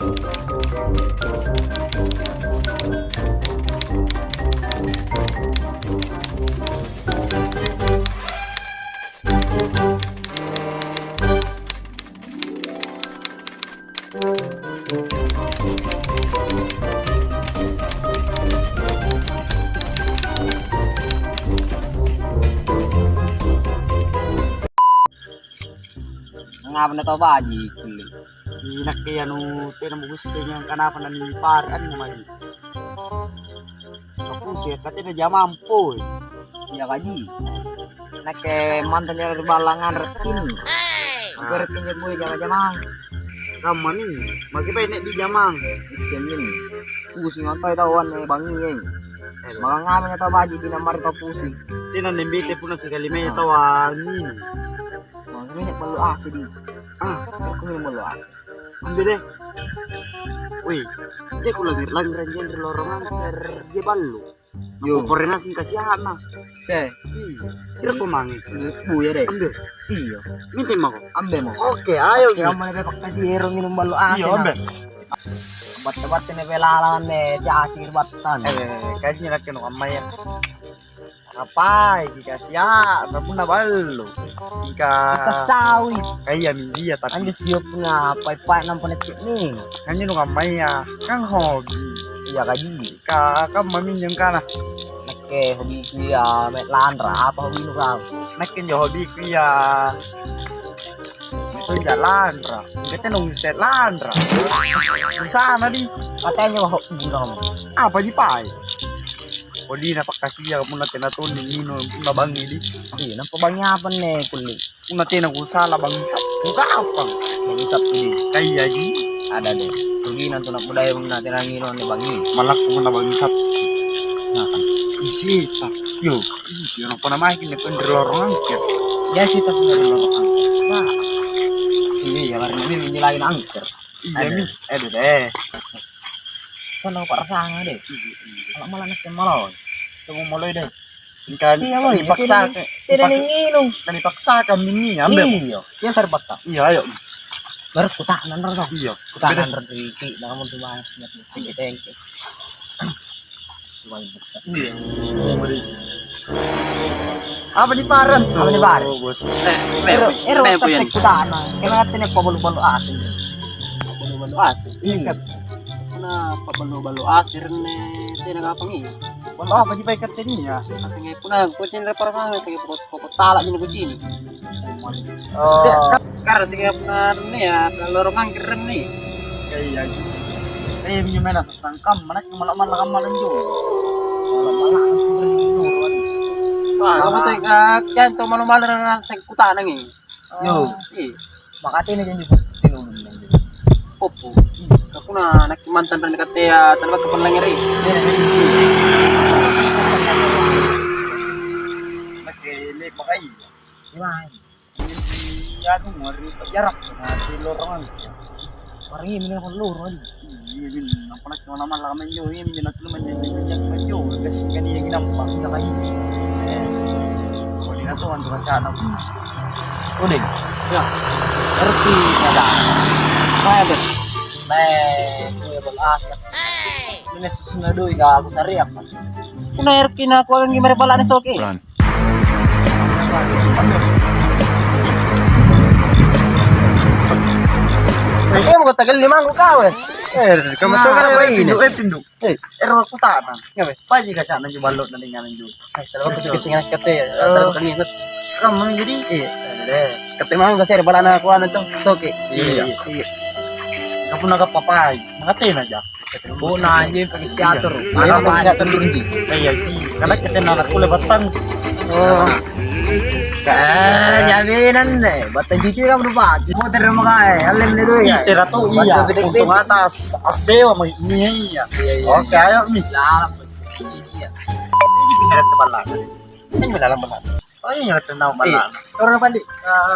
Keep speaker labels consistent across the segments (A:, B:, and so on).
A: Ngapa na to ba ji kuli?
B: Inak kaya tinang gusto niya kanapan na ni paraan naman. Ako siya kati na jamampo eh.
A: Ya kaji. Nak mantan yang berbalangan retin. Hampir retin je boy jama-jama.
B: Kamu nih, magkipay na di jamang.
A: Isemin. Pusing ang tayo tawan eh bangi eh. Mga ngamin na to ba ji dinamar to pusing.
B: Tinanimbite po na si Kalimay tawangin.
A: Mga ngamin perlu asa di. Aku mau malu asa.
B: Ambil deh. Wih, cek ko lagi ranjan di lorongan terjebal lu. Yo, koordinasi kasihan nah.
A: Se,
B: Kira ko mangi.
A: bu ya deh.
B: Ambil.
A: Iyo.
B: Minta mo ko.
A: Ambil mo.
B: Oke, ayo.
A: Kamu mau lepak kasih hero minum malu asa.
B: Iya, ambil.
A: Bat-bat ini pelalangan deh, cacir batan.
B: Kayaknya laki no amay. Apa? Dikasih ya, napun na balo.
A: Kasawi.
B: Kaya mindia tapi
A: Anda siap nga pai-pai nang panetik nih.
B: kanya no amay ya. Kang hobi.
A: Iya kaji.
B: Kam maminyang ka na.
A: Nake hobi ku ya met landra apa hobi lu kau?
B: Nakin yo hobi ko ya. Ito jalan ra. Kita nung set landra. Sana di.
A: Katanya hobi kamu.
B: Apa di pai? Odi na pakasiya muna tinatun ni Nino na bangi di.
A: Iya, nang pabanyapan nih kulit.
B: Muna tinagusala bangsa. Muka apa?
A: Bangsat ini.
B: Kaya di.
A: Ada deh. Rugi nanti nak budaya natin ang ino ni bangi.
B: Malak ko na bangsa. Nah kan. Isita. Yo, isi ano pa na makin ito ndilorong angker.
A: Ya sih tapi dari lorong angker. Nah. Iya, karena ini menyelain angker.
B: Iya mi. Deh.
A: Sana pak rasanya deh. Kalau malah nakin malah.
B: Tunggu mulai deh. Kan
A: Iya, boy.
B: dipaksa.
A: Tidak nginum.
B: Dan dipaksakan ini ambil.
A: Iya. Yang serbat tak.
B: Iya ayo.
A: Baru kutanan rasa.
B: Iya.
A: Kutanan reti. Namun tuh mas nyet cengke.
B: Iya. Apa di paran tuh?
A: Apa di paran?
B: Bos.
A: Ero tapi kutanan. Kailangan tinip pabalu-balu asin. Pabalu-balu asin.
B: Ingat.
C: Na pabalo-balo asir ne tinagapangi.
B: Wala apa di baikat ini ya?
C: Kasi ngay puna kucing reparasang sige popotala ni kucing.
B: Oh.
C: Karena sige puna ne ya lorong keren nih.
B: Kaya gitu. Eh minyo mena sa sangkam manak malak malan jo.
A: Malah nurun.
C: Wah, kamu tuh kan to malu-malu na sa kutanang eh.
B: Yo.
A: Makati na dyan yung tinulong lang dyan.
C: Popo. Aku na nakimantan rin kate talaga kapanlangiri.
B: Nakele makay.
A: Gimana?
B: Ano mo rin pajarap na di lorongan.
A: Parang yun na akong luro.
B: Iya yun. Ang panak naman laman yo. Iya yun at naman yung medyo. Kasi kanina ginampak na kayo. Kuli na to. Ando ka siya.
A: Udah.
C: Ya.
A: Ngerti ada.
C: Kaya bet.
A: Kuya balas. Ini susunod doy ka ako sa riyak.
C: Kuna erkin ako ang gimana pala ni Soki.
A: Eh mo tagal 5 ka eh.
B: Kamu
A: Ah,
B: tuh kan
A: apa ini?
B: pindu. Ero aku tanah.
C: Ngabe.
B: Paji ka sana yung balot na linganan jo.
C: Ay, talaga kasi nga kate. Talaga kanina.
B: Kamu jadi
C: Kate mang kasi pala na ako ano to. Soki.
B: Iya. Kamu nakapapay. Makati na ja.
A: Una aja yung pag-isyator.
C: Ano ba siya tumindi?
B: Kaya si kana kita na nakulabatan.
A: Oh. Jaminan eh. Bata jujur kamu lupa. Motor mo ka eh. Alam na doy.
B: Tira to iya. Untuk atas asewa may niya. Oke, ayo mi.
A: Lalang pagsisiniya.
B: Ini pindah ke balan.
C: Ano ba lang ba?
B: Oh, yung tanaw balan.
A: Orang balik.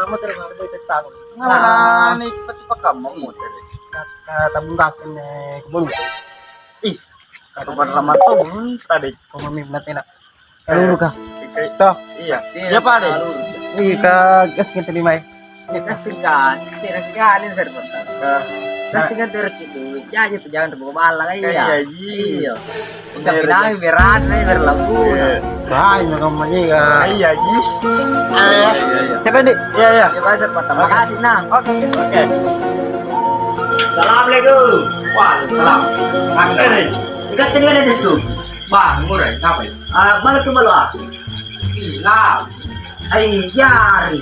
A: Motor mo doy tagtago.
B: Ngala ni pati pa ka mo motor.
A: Tabung gas kan kebun.
B: Ih, kata ramat to tadi.
A: Kumamim natin na. Aluro ka.
B: Ito. Iya. Ya pa deh.
C: Iya ka gas kita 5.
A: Ya kasih kan. Tidak sih kan ini serba. Kasi nga gitu, jaja tuh jangan terbawa balang
B: Iya,
A: iya.
B: Ji.
A: Iya. Udah pindah beran nih berlambuna.
C: Bahay na kamanya ya.
B: Iya, Ji.
C: Siapa nih?
B: Iya, iya.
A: Coba cepat, terima kasih nang.
B: Oke.
A: Assalamualaikum. Waalaikumsalam.
B: Ini.
A: Ikat tadi ada desu. Bang, murah, ngapain? Mana tuh malu asu? Hilang. Jari.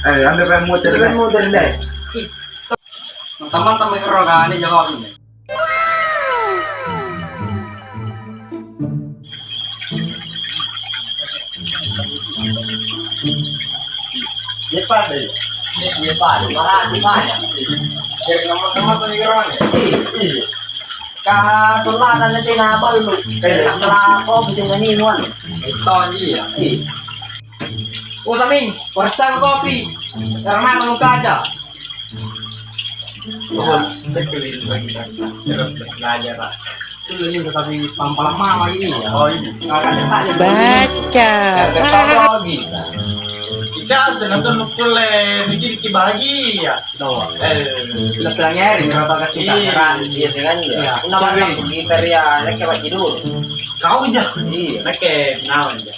B: Ambil yang muter.
A: Dengan modern deh. Teman-teman kerogan ini jawab ini.
B: Iya, Pak.
A: Iya Pak, terima kasih banyak. Jadi teman-teman kerogan ya.
B: Iya.
A: Kasulatan na tinapal mo. Kaya lang ako, bisa naninuan.
C: Ito, iya.
A: O sa amin, korsang kopi. Karena tanong ka dyan.
B: Terus betuin lagi kan. Terus belajar Pak.
C: Itu ini tetapi pampalang mama ini ya.
B: Oh, ini.
D: Baca.
A: Teknologi.
B: Ikaw, nonton pula bikin bahagia.
C: Tahu.
A: Bila pelangnya rin, berapa kasih
B: Iya.
A: kan? Biasa kan ya.
C: Iya.
A: Una man lang gitar ya, nagkabat dulu.
B: Kau aja.
A: Iya.
B: Nake, naon aja.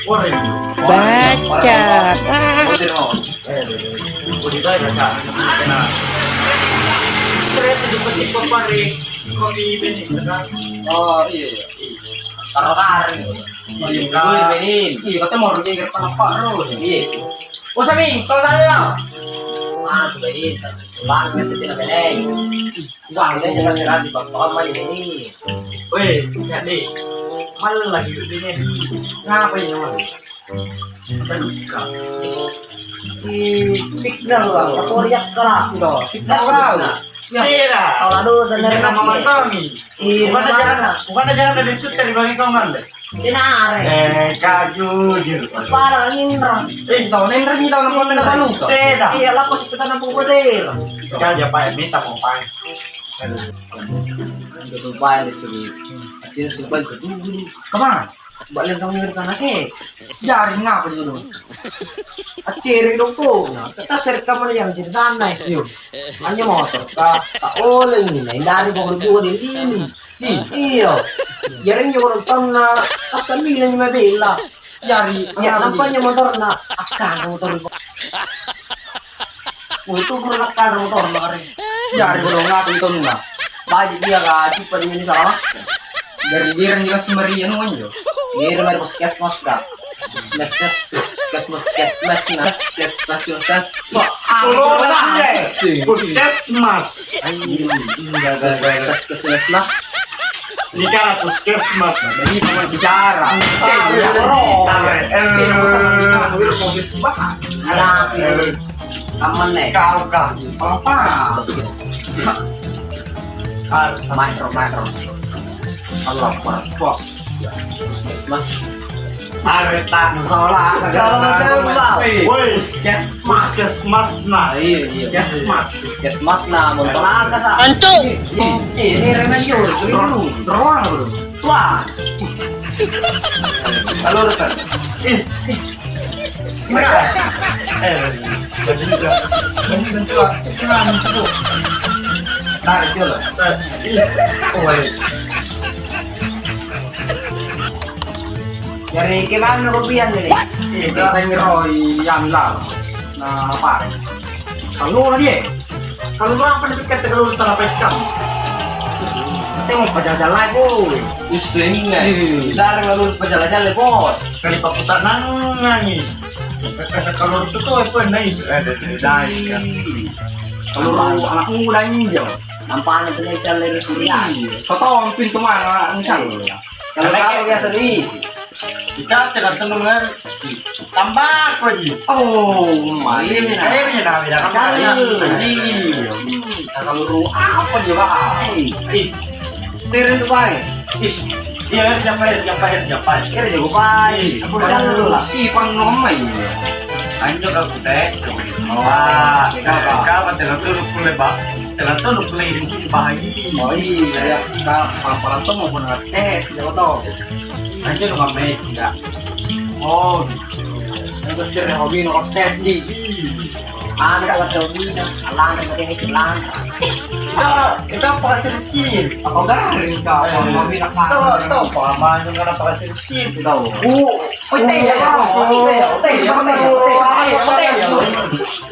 B: Orang.
D: Baca.
A: Pusir mo.
B: Udah tahu ya kak. Kena. Terus cepet-cepet pare. Kopi benih kan.
A: Oh iya. Taruh-taruh.
B: Oh, iya,
A: Gue
B: Kak.
A: benin.
C: Iya, katanya mau rugi ke pak ro.
A: Iya. O sa amin, kau sa lang. Ano to benin? Sulan ka sa tinabenay. Wah, ini jangan sirat di bawah mali ini.
B: Weh, jadi malah lagi dunia
C: Ngapain naman?
B: terbuka.
A: Tignan lang, kapuriyak ka lang.
C: Ito.
A: Tignan ka lang.
B: Tidak.
A: Kalau lalu
B: Ini nama mantomi. Bukan aja jangan ada disut dari bagi kau nggak?
A: Tinare.
B: Kajujur.
A: Parang nindra.
C: Ito, nendra niyo daw ng mga nabaluka.
B: Tidak.
A: Iya, lapos kita ng puputir.
B: Kau aja pak minta mau pak.
A: Ito ba yung sulit? At yun subay ko.
C: Kemana?
A: Balik kang meron ka na eh.
C: Jari nga pa dulu.
A: At cherry dong to. Katasir ka mo na yan. Sindan na eh.
C: Yun.
A: Ano motor ka? Kaolay nyo na. Hindi ko kung din ini. Si, iyo. Yarin nyo kung pang na kasabihan nyo mabila.
C: Jari.
A: Ya, nampan niya motor na akan motor ko. Ito ko na akan motor na ka rin.
C: Jari ko nga pa ito nuna.
A: Bajik dia ka, cipan ini sama.
C: Dari biran jelas Maria ano nyo.
A: Dia mari kes mas ka. Mes
B: Puskesmas.
A: mas.
B: Ini kan puskesmas.
C: Jadi teman bicara.
A: Anak ini. Aman nih.
B: Kau kah?
C: Apa?
A: Makro.
B: Allah Akbar.
A: Mas.
B: Areta.
A: Salah.
B: Woi, puskesmas nah.
A: Iya. Puskesmas nah, motor angka sa.
D: Anco.
A: Ini remen yo.
C: Doang bro.
A: Wah. Halo Rusan. Dari kemana rupiah nih?
C: Kita Roy yang lang na pare. Kalau na dia.
B: Kalau berapa nih kata kalau setelah pekam?
A: Tengok pajajalan boy.
C: Ini nga.
A: Sarang lalu pajajalan bot.
B: Kali paputan nangangi. Kalau itu tuh apa nih? Ada dari kan.
C: Kalau anak muda ninja.
A: Nampahan itu nih jalan dari Surya.
C: Totoo ang pinto mana ang chang.
A: Kalau kau biasa diisi.
B: Kita tergantung dengan tambah lagi.
C: Oh,
A: Iya, Mina.
B: Airnya dah beda kan.
C: Kalau ru apa juga?
A: Tirin tuh baik.
B: Iya, jampai.
A: Kira juga baik. Aku jalan dulu lah.
C: Si pangnomay.
B: Anjo ka putek. Wah, kau tergantung pula bah. Tergantung pula ini bahagia.
C: Oh iya, kita paparan tuh mau benar tes, siapa tahu.
B: Anjo lu ngambil enggak? Oh,
C: Gusto rin hobi no contest di.
A: Ano ka hobi na? Alangan mo din silang.
C: Ito napakasilsid.
A: Ako galing ka. Hobi na ka.
C: Ito, pakaman nga napakasilsid. Ito.
A: Oo. Oy, tayo ako.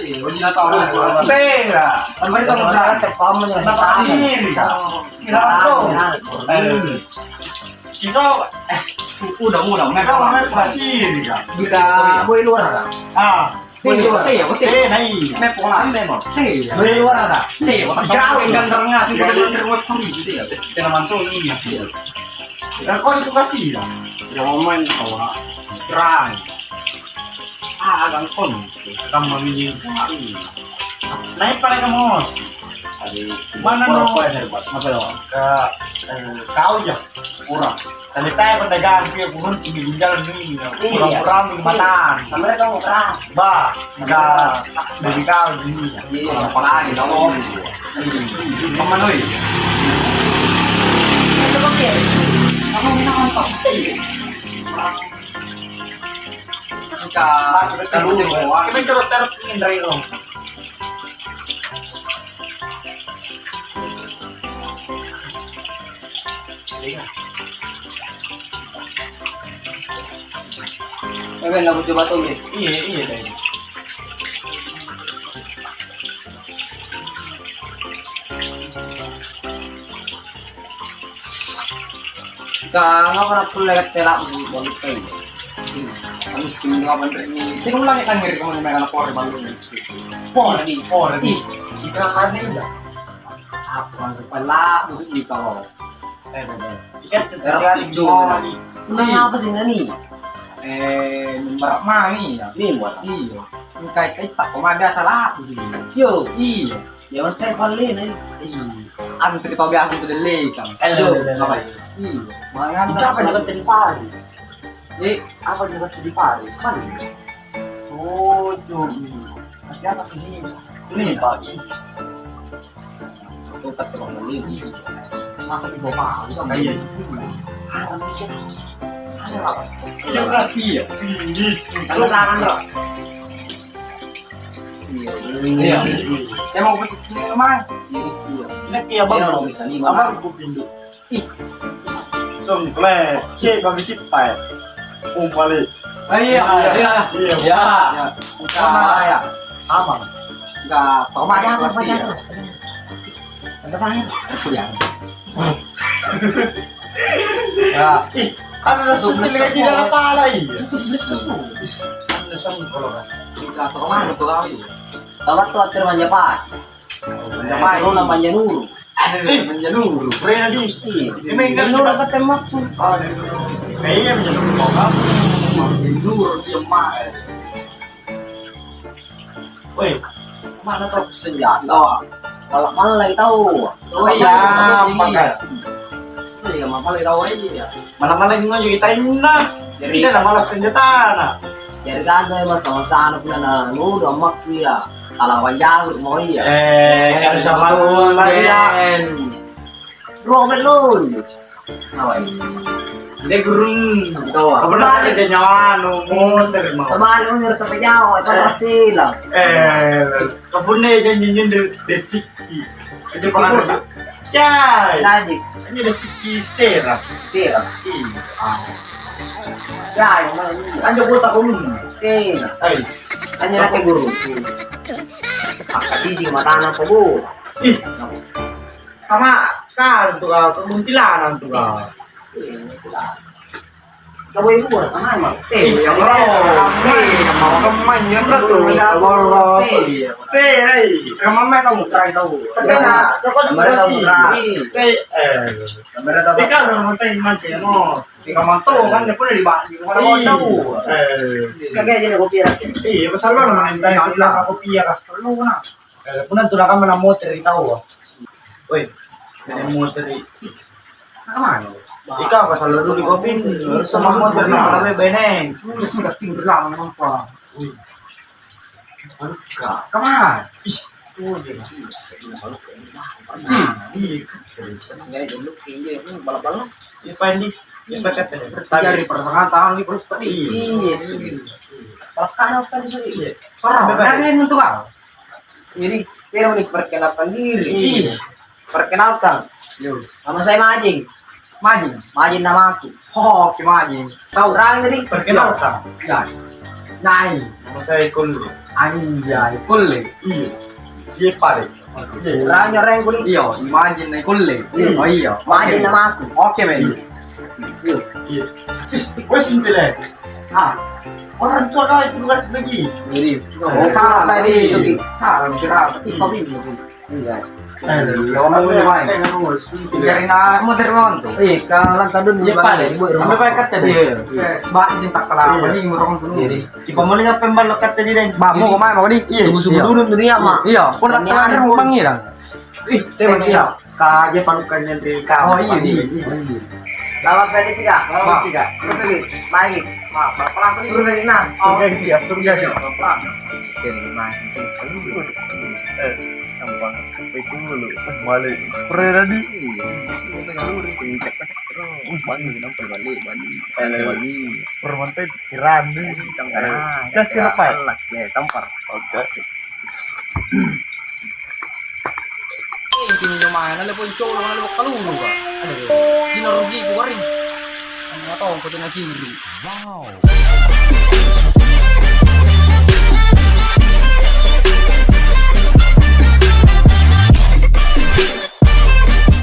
C: Hindi na tao na. Pera.
A: Ang balik ang mga tapam mo na.
C: Napakasilid. Ito, udang-udang. Ikaw ang napakasilid.
A: Kita boy luar ka.
C: Nai.
A: May pulaan mo. Boy luar ka.
C: Ikaw ang ganda nga. Sige, ganda nga. Ito naman to, ini. Ako ito kasi lang. Yung man ko, try. Agang kon. Kang mamili ko. Naik pala ka mo. Mana no? Kau ya. Kurang. Tadi tayo padagaan kaya kurang tumibigyan ni kurang matan.
A: Sampai ka mo ka.
C: Ba, dari kau ini. Pangalan kamu. Pamanoy.
A: Ito ba kaya? Ako minakantok.
C: Kalulong mo. Kami charot-charot ngin dari ko.
A: May lagu coba tuh.
C: Iya deh.
A: Kanga ko na pulayat tela mo balik kayo. Ano sino ka man rin ni? Tingnan mo lang ikan ngiri ko may kana por balu ni. Por di. Ika ano ida. Ako ang pala mo di ka mo.
C: Ikat
A: Pero
C: sekali
A: jujur.
C: ni.
A: Una nga pa sila ni.
C: Barak mami ya.
A: Ni mo.
C: Iya. Kay tak kumada salah sih.
A: Yo,
C: Iya.
A: ya on tay palle na.
C: Antri tau biasa itu dele kan.
A: Yo,
C: Iya.
A: Mga
C: Ika apa juga tadi pagi.
A: apa juga di pari? Kan.
C: Oh, tuh. Masih apa sih ini? Ini pagi.
A: Ito tatlong mali.
C: Masa di bawah itu kayak
A: Ano siya? Ano ba?
C: iya berarti ya.
A: Ano tangan ro?
C: Iya. Saya mau ke sini kemana? Ini kayak bang.
A: Ano bisa lima?
C: Abang gue pindu. Song kle, cek kami cipai. Balik.
A: Iya.
C: Iya.
A: Sama ya.
C: Aman.
A: Enggak, pokoknya apa aja. Ada apa? Kuliah. Ya,
C: Ano na sunod na hindi na napalay.
A: kemana tuh kau? Tawat tuh akhir manja pas. Manja pas, lu namanya Nuru.
C: Menjalur. Pre na di.
A: Ini kan Nuru ketembak tuh.
C: Kayaknya menjalur kok.
A: Nuru dia mah.
C: Woi,
A: Mana tuh senjata? Kalau mana lagi tahu?
C: oh iya, pakai.
A: Iya, mama lagi tahu aja ya.
C: Malam-malam nga yung itain na.
A: Jadi
C: Hindi na malas senjata na.
A: jadi kan ada masalah pula na Nuru amak dia. Kalau panjang mau iya.
C: Kan sa maluwang lagi ya.
A: Robert Lun. Awai.
C: Hindi gurun.
A: Tahu.
C: Kapan na nyawa no motor mo.
A: Teman lu nyuruh ke Jawa, itu masih lah.
C: Kapun na yun desiki. Kasi pa ano. Chay!
A: Lagi,
C: Ano desiki sera.
A: sira. Ya, yang mana ini?
C: Ano po ta kung?
A: Sira.
C: Ay.
A: Kanya na kay guru. Akati mata na po bu.
C: Sama kan to ka, kumuntilanan to ka.
A: Gawin mo na tangan mo.
C: Yang mau kemain ya satu. Ay. Kamamay ka mo try daw. Kasi na,
A: Kamera tahu try.
C: Kay
A: Kamera tahu.
C: ikaw naman tayo man mo.
A: Ikaw man to, kan depan di bawah. Di mana tahu. Kagaya jadi kopi rasin.
C: Masalo naman tayo sila ka kopiya ka. Salo na. Punan tulak ka man ang motor itaw. Uy, may motor.
A: Kamano?
C: Ikaw kasalo dulu di kopi. Sama motor na kami beneng.
A: Terus nggak pinggir lang naman pa.
C: Ano ka? Kaman.
B: Oh, dia.
A: Ngayon dulu kayaknya ini balap-balap.
B: Ipa ini. Ipa kata.
A: Dari pertengahan tahun ini terus tadi.
B: Iya.
A: Bahkan apa di sini?
B: Iya.
A: Parah, kalian untuk apa? Jadi, kita mau perkenalkan diri.
B: Iya.
A: Perkenalkan.
C: Yo,
A: Nama saya Majing.
C: Majin.
A: Majing nama aku.
C: Oh, oke Majin.
A: Tahu orang tadi?
B: Perkenalkan.
C: Ya. Nai.
B: Nama saya Kulu.
C: Anjay, kulle.
B: Iya. Dia pare. Iya.
A: Orangnya orang kulit.
C: Iya, imagine na kulle.
A: Iya.
C: Oh iya.
A: Majing nama aku.
C: Oke, men.
B: Iya. Gue simple. Ah. Orang tua kau itu tugas lagi.
A: Jadi,
C: Oh, salah tadi.
A: Sugi.
C: Salah, kira.
A: Tapi kau bingung. Iya.
C: Ya, ngomongin main. Biarin na mo termon tuh.
A: Kalau kadun
B: Iya pare. Sampai pakai kata dia.
C: Sebab sing tak kalah bali mo rong tuh.
A: Jadi,
B: Di pemulung pembalok kata dia.
C: Bamu ko main mo di.
B: Iya.
A: subuh dulu dunia mah.
C: Iya, pun tak kalah mo pangiran.
B: Ih, tembak dia. Kaje palukan yang dari kau.
C: Oh iya, iya.
A: Lawan kali tiga.
B: Lawan tiga.
A: Terus lagi. Main lagi. Maaf, pelan pelan dulu dari nah.
B: Surga dia, surga dia.
A: Pelan. Jadi main.
B: Gampang. Waiting dulu. Malu. Spray tadi. Permantai kiran nih. Gas kira apa?
A: Tampar.
C: Ini nyo main ala pun colo ala mo kalulu ka. Ano ko? Dinarugi ko rin. Ang mga taong ko tinasiri. Wow.